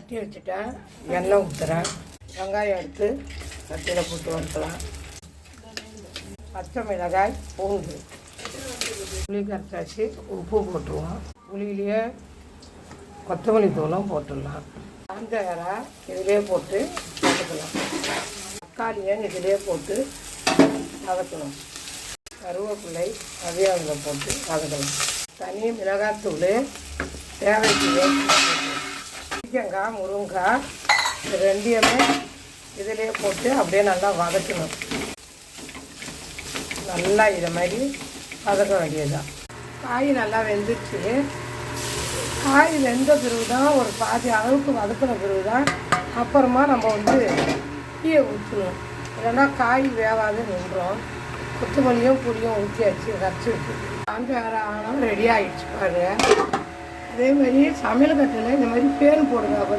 கட்டி வச்சுட்டேன். எண்ணெய் ஊற்றுறேன். வெங்காயம் எடுத்து கட்டியில் போட்டு வறுக்கலாம். பச்சை மிளகாய், பூண்டு, புளி கரைச்சாச்சு. உப்பு போட்டுருவோம். புளியிலேயே கொத்தமல்லி தூளும் போட்டுடலாம். காஞ்ச வேற இதிலே போட்டு வதக்கலாம். தக்காளியை இதிலே போட்டு வதக்கணும். கருவேப்பிள்ளை அதையும் அதில் போட்டு வதக்கலாம். தனி மிளகாத்தூள் தேவைக்கு பீக்கங்காய், முருங்கைக்காய் இது ரெண்டையுமே இதிலே போட்டு அப்படியே நல்லா வதக்கணும். நல்லா இதை மாதிரி வதக்க வேண்டியதுதான். காய் நல்லா வெந்துச்சு. காய் வெந்த பிறகு தான் ஒரு பாதி அளவுக்கு வதக்கின பிறகு தான் அப்புறமா நம்ம டீயை ஊற்றணும். இல்லைன்னா காய் வேகாது நின்றோம். கொத்தமல்லியும் புளியும் ஊற்றியாச்சு, கரைச்சி வச்சு காஞ்ச வேற ஆனாலும் ரெடி ஆகிடுச்சு பாருங்க. அதேமாதிரி சமையல் கட்டில் இந்த மாதிரி பேன் போடுங்க. அப்போ